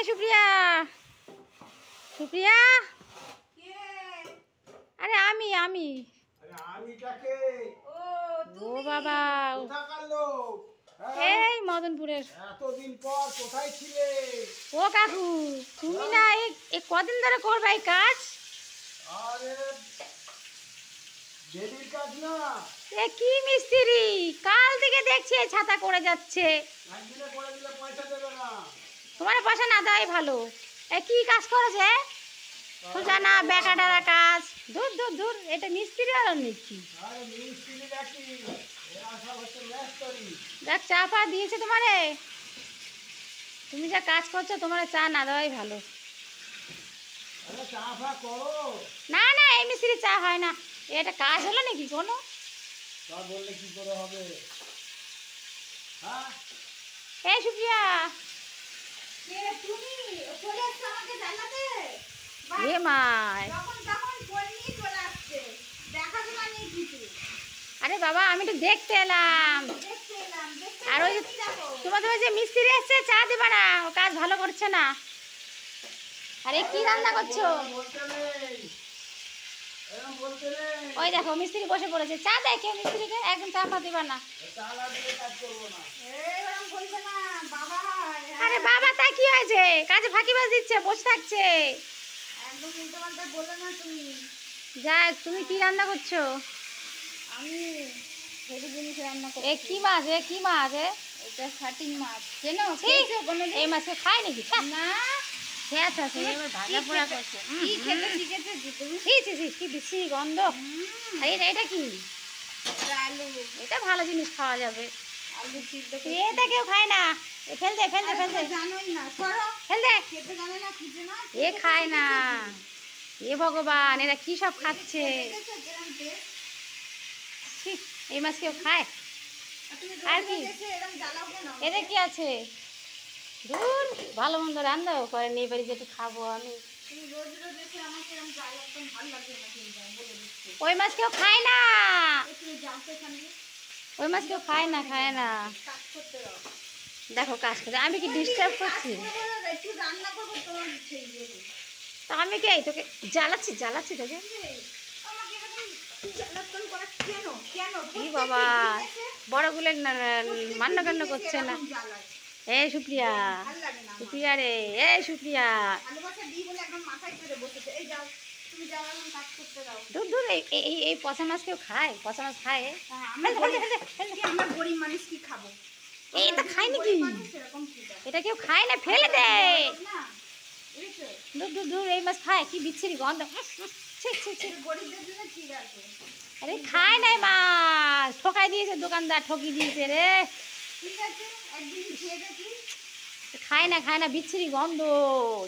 সুপ্রিয়া, সুপ্রিয়া, আরে আমি আমি ও বাবা, এই মদনপুরের। এতদিন পর কোথায় ছিলে? ও কাকু, তুমি না এই কদিন ধরে করবে এই কাজ? আরে দেবীর কাজ না, এ কি মিস্ত্রি, কাল থেকে দেখছি এই ছাতা করে যাচ্ছে। একদিনে করে দিলে পয়সা দেবে না। তোমার পয়সা না দেয় ভালো। এ কি কাজ করেছে? সোজা না বেকাটারা কাজ। দূর দূর দূর, এটা মিস্ত্রি আর নিচ্ছি। আরে মিস্ত্রি নাকি, এরা সব হচ্ছে মেস্তারি। দেখ চা ফা দিয়েছে তোমারে, তুমি যা কাজ করছো তোমার চা না দেওয়াই ভালো। আরে চা ফা করো। না না, এই মিস্ত্রি চা হয় না। এটা কাজ হলো নাকি কোনো? তা বললে কি করে হবে? হ্যাঁ এই সুপ্রিয়া, এ মাই, আরে বাবা আমি তো দেখতে এলাম। আর ওই যে তোমাদের ওই যে মিস্ত্রি এসছে চা দিবা না, ও কাজ ভালো করছে না। আরে কি রান্না করছো? বলতে নেই, এরকম বলতে নেই। ওই দেখো মিস্ত্রি বসে পড়েছে, চা দেয় কেউ মিস্ত্রিকে? একদম চা ফা দিবা না। চা না দিলে কাজ করবো না। আরে বাবা তা কি হয়েছে, কাজে ফাঁকিবাজ দিচ্ছে, বসে থাকছে। যাক, তুমি কি রান্না করছো? আমি হেভি জিনিস রান্না এ করছি। কি মাছ? এ কি মাছ? এটা শাটিং মাছ। কেন ছি, খেয়েছো কোনোদিন? এই মাছকে খায় নাকি? না। খেয়েছে আছে, এবার ভাজা পোড়া করছে। কি খেতে শিখেছো কি তুমি? ছি ছি ছি, কি বিশ্রী গন্ধ। আর এটা কি? এটা আলু, এটা ভালো জিনিস খাওয়া যাবে। আলু সিদ্ধ এটা কেউ খায় না। এ fail they fail they fail দে জানোই না, সরো। ফেল দে। খেতে জানে না, খুঁজে না। এ খায় না। এ ভগবান, এরা কি সব খাচ্ছে? দেখেছো কিরম taste? ছি, এই মাছ কেউ খায়? তুমি আর রোজ কি? রোজ এসে এরম জ্বালাও কেন? এদের কি আছে? দূর, ভালো মন্দ রান্নাও করেন, এবারে যেটু খাবো আমি। তুমি রোজ রোজ এসে আমাকে এরম জ্বালাও, একদম ভালো লাগবে না কিন্তু, আমি বলে দিচ্ছি। ওই মাছ কেউ খায় না। তুমি যাও তো এখান দিয়ে, ওই মাছ কেউ খায় না, খায় না। কাজ করতে দাও। দেখো কাজ করে, আমি কি ডিস্টার্ব করছি? কাজ করবো না, একটু রান্না করবো তোমার সেই দিয়ে। তা আমি কি এই তোকে জ্বালাচ্ছি জ্বালাচ্ছি তোকে? আমাকে এরকম জ্বালাতন করা কেন? কেন? কি বাবা, বড়গুলো মান্য কান্য করছে না। এরকম জ্বালায়। এই সুপ্রিয়া, ভাল লাগে না আমার। সুপ্রিয়া রে, এই সুপ্রিয়া। ভালোবাসা দিই বলে একদম মাথায় চড়ে বসেছে। এই যাও, তুমি যাও, এখন কাজ করতে দাও। দূর দূর, এই এই এই পচা মাছ কেউ খায়? পচা মাছ খায়? আমরা গরিব, কি আমরা গরিব মানুষ কি খাবো? এই তা খায় নাকি? গরিব মানুষ এরকম কি দেয়? এটা কেউ খায় না, ফেলে দেয়। না, বুঝেছো? দূর দূর দূর, এই মাছ খায়? কি বিচ্ছিরি গন্ধ। ছি ছি ছি। এটা গরিবদের জন্য ঠিক আছে। আরে খায় নাই মাছ, ঠকাই দিয়েছে দোকানদার, ঠকি দিয়েছে রে। ঠিক আছে, একদিন খেয়ে দেখি। খায় না খায় না, বিচ্ছিরি গন্ধ।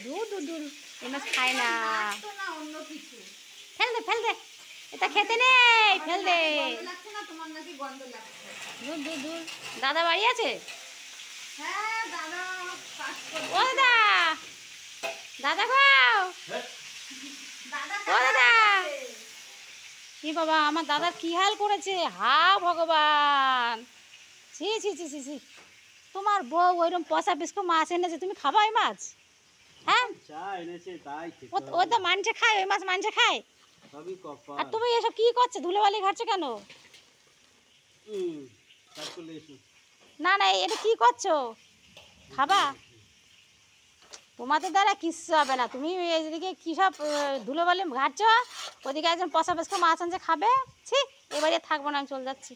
দূর দূর দূর, এই মাছ খায় না। মাছ তো না, অন্য কিছু। ফেল দে ফেল দে, এটা খেতে নেই, ফেল দে। গন্ধ লাগছে না, তোমার নাকি গন্ধ লাগছে। দূর দূর দূর। দাদা বাড়ি আছে? হ্যাঁ, দাদা কাজ করছে। ও দাদা, দাদা গো, দাদা ও দাদা। কাজ করছে। কি বাবা, আমার দাদার কি হাল করেছে, হা ভগবান। ছি ছি ছি ছি ছি। তোমার বউ ওইরকম পচা পিসকো মাছ এনেছে, তুমি খাবা ওই মাছ? হ্যাঁ, চা এনেছে তাই খেতে ও ও তো মানছে খায়, ওই মাছ মানছে খায়। সবই কপাল। আর তুমি এসব কি করছো, ধুলোবালি ঘাটছো কেন? কাজ করলে এসো। না না, এটা কি করছো? খাবা? তোমাদের দ্বারা কিচ্ছু হবে না। তুমি এদিকে কী সব ধুলোবালি ঘাটছো, ওদিকে একজন পচা পেস্কা মাছ আনছে খাবে। ছি, এবারে থাকবো না, আমি চলে যাচ্ছি।